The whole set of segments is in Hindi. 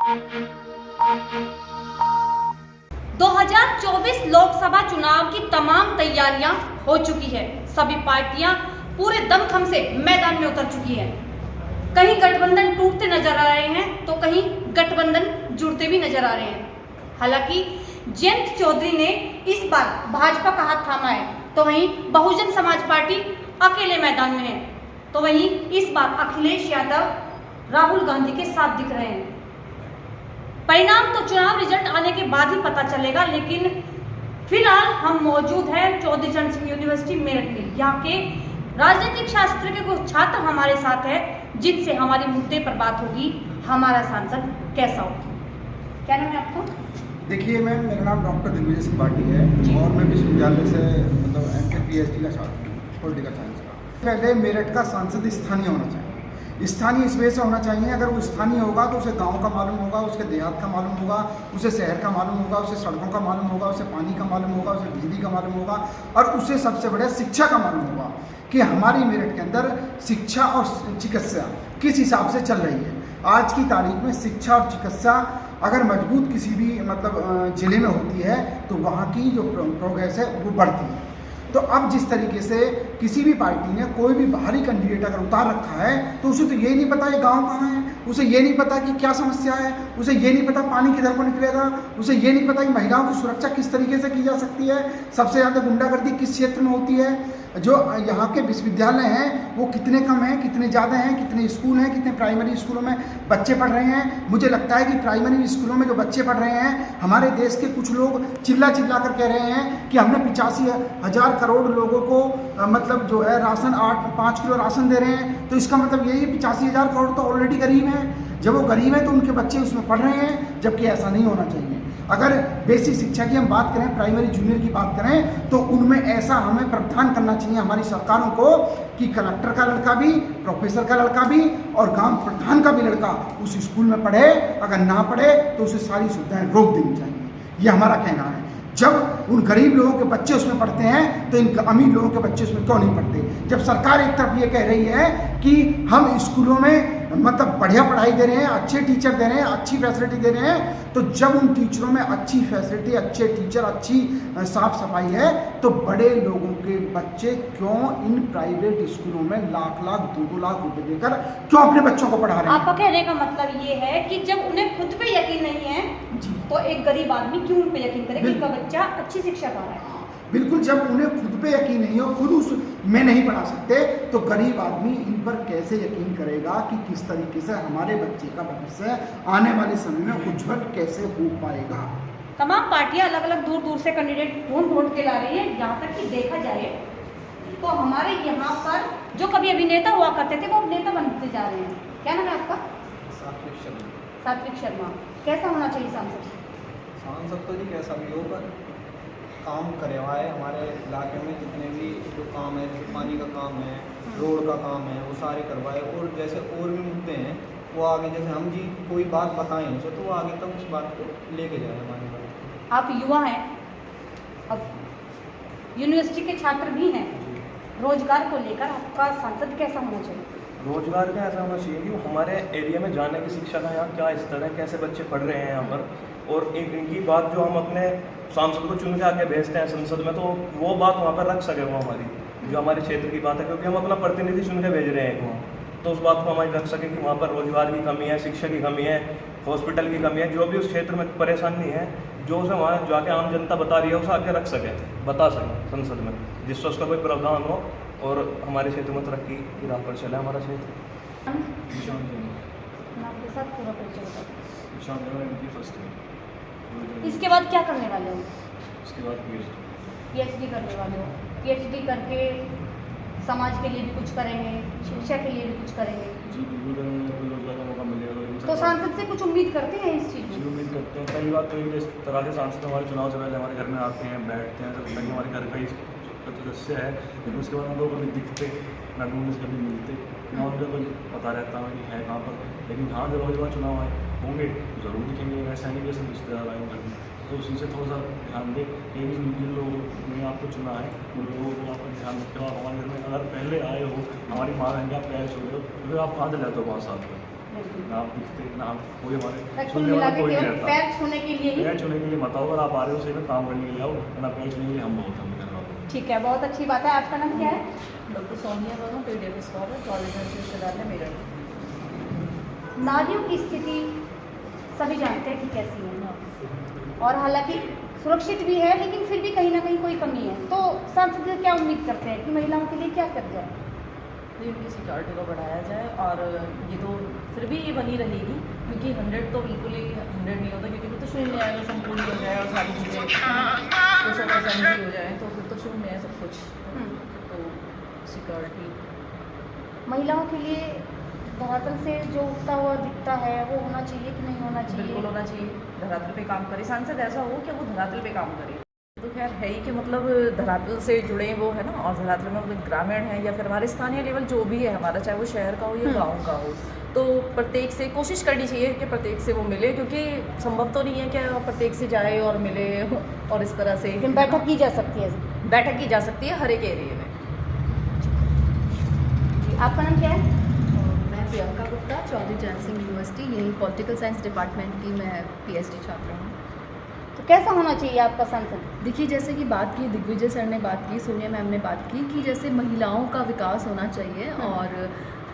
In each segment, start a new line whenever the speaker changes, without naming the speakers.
2024 लोकसभा चुनाव की तमाम तैयारियां हो चुकी है। सभी पार्टियां पूरे दमखम से मैदान में उतर चुकी है। कहीं गठबंधन टूटते नजर आ रहे हैं तो कहीं गठबंधन जुड़ते भी नजर आ रहे हैं। हालांकि जयंत चौधरी ने इस बार भाजपा का हाथ थामा है, तो वहीं बहुजन समाज पार्टी अकेले मैदान में है। तो वहीं इस बार अखिलेश यादव राहुल गांधी के साथ दिख रहे हैं। परिणाम तो चुनाव रिजल्ट आने के बाद ही पता चलेगा, लेकिन फिलहाल हम मौजूद हैं चौधरी चरण सिंह यूनिवर्सिटी मेरठ में। यहाँ के राजनीतिक शास्त्र के कुछ छात्र हमारे साथ है, जिनसे हमारी मुद्दे पर बात होगी। हमारा सांसद कैसा हो? क्या नाम है आपका?
देखिए मैम, मेरा नाम डॉक्टर दिग्विजय सिंह पाटिल है और मैं विश्वविद्यालय से मतलब MPhil PhD का छात्र हूँ पॉलिटिकल साइंस का। पहले मेरठ का सांसद स्थानीय होना चाहिए। स्थानीय इस वजह से होना चाहिए, अगर वो स्थानीय होगा तो उसे गांव का मालूम होगा, उसके देहात का मालूम होगा, उसे शहर का मालूम होगा, उसे सड़कों का मालूम होगा, उसे पानी का मालूम होगा, उसे बिजली का मालूम होगा और उसे सबसे बड़ा शिक्षा का मालूम होगा कि हमारी मेरठ के अंदर शिक्षा और चिकित्सा किस हिसाब से चल रही है। आज की तारीख में शिक्षा और चिकित्सा अगर मजबूत किसी भी मतलब ज़िले में होती है तो वहाँ की जो प्रोग्रेस है वो बढ़ती है। तो अब जिस तरीके से किसी भी पार्टी ने कोई भी बाहरी कैंडिडेट अगर उतार रखा है तो उसे तो ये नहीं पता ये गांव कहाँ है, उसे ये नहीं पता कि क्या समस्या है, उसे ये नहीं पता पानी किधर को निकलेगा, उसे ये नहीं पता कि महिलाओं की सुरक्षा किस तरीके से की जा सकती है, सबसे ज़्यादा गुंडागर्दी किस क्षेत्र में होती है, जो यहाँ के विश्वविद्यालय हैं वो कितने कम हैं, कितने ज़्यादा हैं, कितने स्कूल हैं, कितने प्राइमरी स्कूलों में बच्चे पढ़ रहे हैं। मुझे लगता है कि प्राइमरी स्कूलों में जो बच्चे पढ़ रहे हैं, हमारे देश के कुछ लोग चिल्ला चिल्ला कर कह रहे हैं कि हमने 85,000 करोड़ लोगों को मतलब जो है राशन 5 किलो राशन दे रहे हैं। तो इसका मतलब यही 85,000 करोड़ तो ऑलरेडी गरीब हैं। जब वो गरीब हैं तो उनके बच्चे उसमें पढ़ रहे हैं, जबकि ऐसा नहीं होना चाहिए। अगर बेसिक शिक्षा की हम बात करें, प्राइमरी जूनियर की बात करें, तो उनमें ऐसा हमें प्रावधान करना चाहिए हमारी सरकारों को कि कलेक्टर का लड़का भी, प्रोफेसर का लड़का भी और गांव प्रधान का भी लड़का उस स्कूल में पढ़े। अगर ना पढ़े तो उसे सारी सुविधाएं रोक देनी चाहिए, ये हमारा कहना है। जब उन गरीब लोगों के बच्चे उसमें पढ़ते हैं तो इन अमीर लोगों के बच्चे उसमें क्यों नहीं पढ़ते? जब सरकार एक तरफ ये कह रही है कि हम स्कूलों में मतलब बढ़िया पढ़ाई दे रहे हैं, अच्छे टीचर दे रहे हैं, अच्छी फैसिलिटी दे रहे हैं, तो जब उन टीचरों में अच्छी फैसिलिटी, अच्छे टीचर, अच्छी साफ सफाई है, तो बड़े लोगों के बच्चे क्यों इन प्राइवेट स्कूलों में लाख लाख 2-2 लाख रुपए देकर क्यों अपने बच्चों को पढ़ा रहे हैं?
आपका कहने का मतलब ये है कि जब उन्हें खुद पे यकीन नहीं है तो एक गरीब आदमी क्यों उन पे यकीन करे कि उनका बच्चा अच्छी शिक्षा पा रहा है?
बिल्कुल, जब उन्हें खुद पे यकीन नहीं हो, खुद उस में नहीं पढ़ा सकते, तो गरीब आदमी इन पर कैसे यकीन करेगा कि किस तरीके से हमारे बच्चे का भविष्य आने वाले समय में उज्जवल कैसे हो पाएगा।
तमाम पार्टियां अलग अलग दूर दूर से कैंडिडेट ढूंढ के ला रही है। यहाँ तक कि देखा जाए तो हमारे यहाँ पर जो कभी अभिनेता हुआ करते थे वो अभिनेता बनते जा रहे हैं। क्या नाम है आपका? सात्विक शर्मा। कैसा होना चाहिए सांसद?
सांसद तो जी कैसा भी हो, पर काम करवाए हमारे इलाके में जितने भी जो काम है, पानी का काम है, रोड का काम है, वो सारे करवाए। और जैसे और भी मुद्दे हैं वो आगे, जैसे हम जी कोई बात बताएं उसे तो वो आगे तक उस बात को लेके जाए हमारे पास।
आप युवा हैं, अब यूनिवर्सिटी के छात्र भी हैं, रोजगार को लेकर आपका सांसद कैसा होना चाहिए?
रोजगार का ऐसा होना चाहिए कि हमारे एरिया में जाने की शिक्षा का यहाँ क्या स्तर है, कैसे बच्चे पढ़ रहे हैं यहाँ पर, और इनकी बात जो हम अपने सांसद को चुन के आके भेजते हैं संसद में, तो वो बात वहाँ पर रख सके, वो हमारी जो हमारे क्षेत्र की बात है, क्योंकि हम अपना प्रतिनिधि चुन के भेज रहे हैं वहाँ, तो उस बात को हमारी रख सके कि वहाँ पर रोजगार की कमी है, शिक्षा की कमी है, हॉस्पिटल की कमी है, जो भी उस क्षेत्र में परेशानी है, जो उसे वहाँ जाके आम जनता बता रही है उसे आके रख सके, बता सके संसद में, जिससे उसका कोई प्रावधान हो और हमारे क्षेत्र में तरक्की की राह पर चले हमारा क्षेत्र।
इसके बाद क्या करने वाले हो?
उसके बाद
PhD करने वाले हो। PhD करके समाज के लिए भी कुछ करेंगे, शिक्षा के लिए भी कुछ करेंगे?
जी बिल्कुल, रोजगार का मौका मिलेगा
तो सांसद से कुछ उम्मीद करते हैं इस चीज़
जी,
में?
उम्मीद करते हैं। पहली बात तो इस तरह के सांसद हमारे चुनाव से पहले हमारे घर में आते हैं, बैठते हैं, जब तक हमारे घर का ही सदस्य है, लेकिन उसके बाद हम लोग कभी दिखते ना, ढूंढने से कभी मिलते ना, उनका कोई पता रहता है कि है कहाँ पर। लेकिन हाँ, जब अगली बार चुनाव आए होंगे तो ज़रूर दिखेंगे, वैसा नहीं जैसे रिश्तेदार आए घर में, तो उसी से थोड़ा सा ध्यान दें कि जिन लोगों ने आपको चुना है उन लोगों को आप ध्यान रखें। आप हमारे घर में अगर पहले आए हो, हमारी माँ बहन का पैर छोड़े हो, तो फिर आप कहाँ से जाते हो 5 साल तक? नाम दिखते नाम कोई हमारे
कुल मिला के केवल पैर छूने के लिए ही।
पैर छूने के लिए मत आओ, अगर आप आ रहे हो सही में काम करने के लिए आओ, वरना पैर छूने के लिए हम बहुत हम कर रहा हूँ।
ठीक है, बहुत अच्छी बात है। आपका नाम क्या है?
Doctor Sonia Verma, PDF scholar, college विश्वविद्यालय मेरठ।
नारियों की स्थिति सभी जानते हैं कि कैसी है, और हालांकि सुरक्षित भी है, लेकिन फिर भी कहीं ना कहीं कोई कमी है। तो सांसद क्या उम्मीद करते हैं कि महिलाओं के लिए क्या कर जाए?
उनकी सिक्योरिटी को बढ़ाया जाए, और ये तो फिर भी ये बनी रहेगी, क्योंकि 100 तो बिल्कुल ही 100 नहीं होता, क्योंकि फिर तो शून्य है, अगर संपूर्ण हो जाए और सारी चीज़ें कुछ अगर हो जाए तो फिर तो शून्य है सब कुछ। तो सिक्योरिटी
महिलाओं के लिए धरातल से जो उगता हुआ दिखता है वो होना चाहिए कि नहीं होना चाहिए?
बिल्कुल होना चाहिए, धरातल पे काम करे। सांसद ऐसा हो कि वो धरातल पे काम करे। तो खैर है ही कि मतलब धरातल से जुड़े वो है ना, और धरातल में मतलब ग्रामीण है या फिर हमारे स्थानीय लेवल जो भी है हमारा, चाहे वो शहर का हो या गांव का हो, तो प्रत्येक से कोशिश करनी चाहिए कि प्रत्येक से वो मिले, क्योंकि संभव तो नहीं है कि प्रत्येक से जाए और मिले और इस तरह से।
लेकिन बैठक की जा सकती है।
बैठक की जा सकती है हर एक एरिया में।
आपका नाम क्या है?
मैं प्रियंका गुप्ता, चौधरी चरण सिंह यूनिवर्सिटी, यही पॉलिटिकल साइंस डिपार्टमेंट की मैं पीएचडी छात्रा हूँ।
तो कैसा होना चाहिए आपका सांसद?
देखिए, जैसे कि बात की दिग्विजय सर ने बात की, सोनिया मैम ने बात की कि जैसे महिलाओं का विकास होना चाहिए, और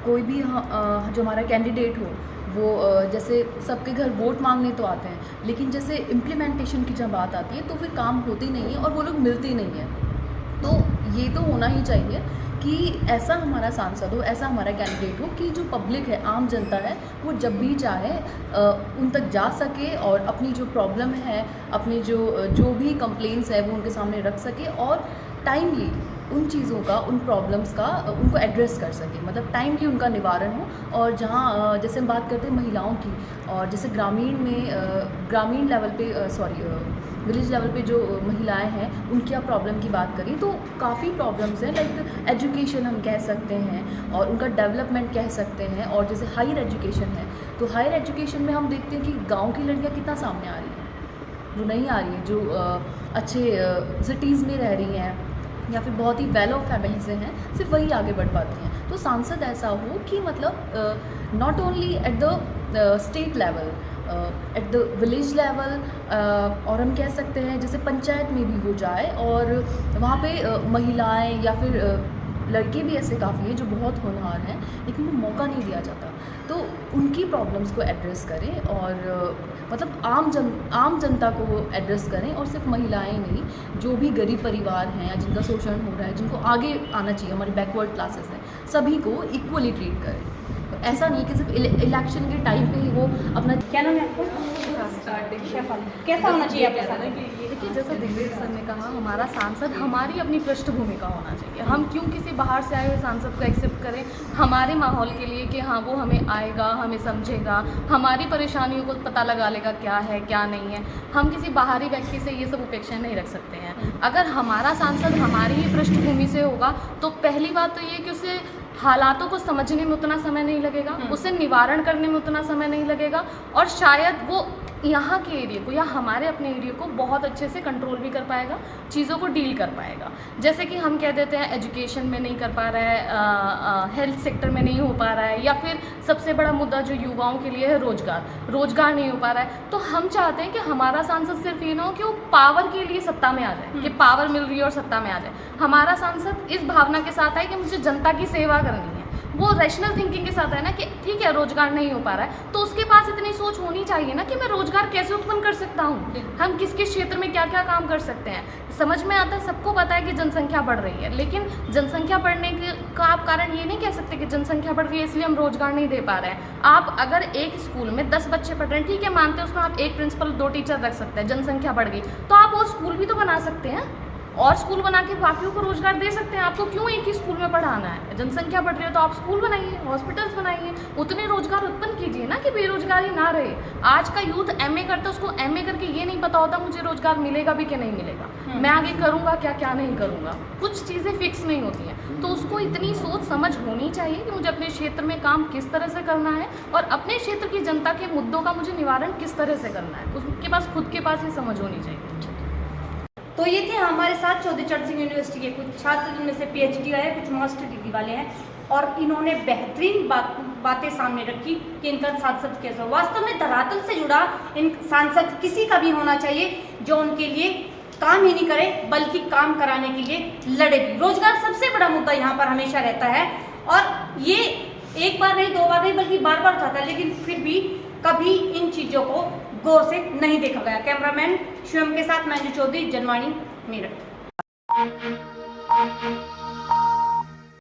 कोई भी जो हमारा कैंडिडेट हो वो जैसे सबके घर वोट मांगने तो आते हैं, लेकिन जैसे इम्प्लीमेंटेशन की जब बात आती है तो फिर काम होती नहीं है और वो लोग मिलते नहीं हैं। तो ये तो होना ही चाहिए कि ऐसा हमारा सांसद हो, ऐसा हमारा कैंडिडेट हो कि जो पब्लिक है, आम जनता है, वो जब भी चाहे उन तक जा सके और अपनी जो प्रॉब्लम है, अपनी जो भी कंप्लेंट्स है वो उनके सामने रख सके, और टाइमली उन चीज़ों का, उन प्रॉब्लम्स का उनको एड्रेस कर सके, मतलब टाइमली उनका निवारण हो। और जहाँ जैसे हम बात करते हैं महिलाओं की, और जैसे ग्रामीण लेवल पे विलेज लेवल पे जो महिलाएं हैं उनकी आप प्रॉब्लम की बात करें तो काफ़ी प्रॉब्लम्स हैं, लाइक एजुकेशन हम कह सकते हैं, और उनका डेवलपमेंट कह सकते हैं। और जैसे हायर एजुकेशन है, तो हायर एजुकेशन में हम देखते हैं कि गांव की लड़कियां कितना सामने आ रही हैं, जो नहीं आ रही हैं, जो अच्छे सिटीज़ में रह रही हैं या फिर बहुत ही वेल ऑफ फैमिली से हैं, सिर्फ वही आगे बढ़ पाती हैं। तो सांसद ऐसा हो कि मतलब not only at the state level, at the village level, और हम कह सकते हैं जैसे पंचायत में भी हो जाए, और वहाँ पे महिलाएं या फिर लड़के भी ऐसे काफ़ी हैं जो बहुत होनहार हैं, लेकिन उनको मौका नहीं दिया जाता। तो उनकी प्रॉब्लम्स को एड्रेस करें, और मतलब आम जनता को वो एड्रेस करें, और सिर्फ महिलाएं नहीं, जो भी गरीब परिवार हैं या जिनका शोषण हो रहा है, जिनको आगे आना चाहिए, हमारी बैकवर्ड क्लासेस हैं, सभी को इक्वली ट्रीट करें। तो ऐसा नहीं कि सिर्फ इलेक्शन के टाइम पे ही वो अपना।
क्या नाम है आपका? कैसा होना चाहिए आपका सांसद?
देखिए, जैसा दिग्विजय सर ने कहा, हमारा सांसद हमारी अपनी पृष्ठभूमि का होना चाहिए। हम क्यों किसी बाहर से आए हुए सांसद को एक्सेप्ट करें हमारे माहौल के लिए कि हाँ वो हमें आएगा, हमें समझेगा, हमारी परेशानियों को पता लगा लेगा क्या है क्या नहीं है। हम किसी बाहरी व्यक्ति से ये सब अपेक्षा नहीं रख सकते हैं। अगर हमारा सांसद हमारी ही पृष्ठभूमि से होगा तो पहली बात तो ये कि उसे हालातों को समझने में उतना समय नहीं लगेगा, उसे निवारण करने में उतना समय नहीं लगेगा, और शायद वो यहाँ के एरिया को या हमारे अपने एरिया को बहुत अच्छे से कंट्रोल भी कर पाएगा, चीज़ों को डील कर पाएगा। जैसे कि हम कह देते हैं एजुकेशन में नहीं कर पा रहा है, हेल्थ सेक्टर में नहीं हो पा रहा है, या फिर सबसे बड़ा मुद्दा जो युवाओं के लिए है रोजगार नहीं हो पा रहा है। तो हम चाहते हैं कि हमारा सांसद सिर्फ ये ना हो कि वो पावर के लिए सत्ता में आ जाए, कि पावर मिल रही है और सत्ता में आ जाए। हमारा सांसद इस भावना के साथ आए कि मुझे जनता की सेवा करनी है, वो रैशनल थिंकिंग के साथ है ना कि ठीक है रोजगार नहीं हो पा रहा है, तो उसके पास इतनी सोच होनी चाहिए ना कि मैं रोजगार कैसे उत्पन्न कर सकता हूँ, हम किस किस क्षेत्र में क्या क्या काम कर सकते हैं। समझ में आता है, सबको पता है कि जनसंख्या बढ़ रही है, लेकिन जनसंख्या बढ़ने का आप कारण ये नहीं कह सकते कि जनसंख्या बढ़ रही है इसलिए हम रोजगार नहीं दे पा रहे हैं। आप अगर एक स्कूल में 10 बच्चे पढ़ रहे हैं, ठीक है मानते हैं उसमें आप एक प्रिंसिपल 2 टीचर रख सकते हैं, जनसंख्या बढ़ गई तो आप वो स्कूल भी तो बना सकते हैं, और स्कूल बना के बाकियों को रोजगार दे सकते हैं। आपको क्यों एक ही स्कूल में पढ़ाना है? जनसंख्या बढ़ रही है तो आप स्कूल बनाइए, हॉस्पिटल्स बनाइए, उतने रोजगार उत्पन्न कीजिए ना कि बेरोजगारी ना रहे। आज का यूथ एमए करता है, उसको एमए करके ये नहीं पता होता मुझे रोजगार मिलेगा भी कि नहीं मिलेगा, मैं आगे करूँगा क्या नहीं करूँगा, कुछ चीज़ें फिक्स नहीं होती हैं। तो उसको इतनी सोच समझ होनी चाहिए कि मुझे अपने क्षेत्र में काम किस तरह से करना है, और अपने क्षेत्र की जनता के मुद्दों का मुझे निवारण किस तरह से करना है, उसके पास खुद के पास ही समझ होनी चाहिए।
तो ये थे हमारे साथ चौधरी चरण सिंह यूनिवर्सिटी के कुछ छात्र, जिनमें से पीएचडी आए, कुछ मास्टर डिग्री वाले हैं। और इन्होंने बेहतरीन बातें सामने रखी कि इनका सांसद कैसा हो। वास्तव में धरातल से जुड़ा इन सांसद किसी का भी होना चाहिए जो उनके लिए काम ही नहीं करे बल्कि काम कराने के लिए लड़े भी। रोजगार सबसे बड़ा मुद्दा यहाँ पर हमेशा रहता है और ये एक बार नहीं, दो बार नहीं, बल्कि बार बार उठाता है, लेकिन फिर भी कभी इन चीज़ों को गौर से नहीं देखा गया। कैमरामैन शिवम के साथ मैं चौधरी, जनवाणी, मेरठ।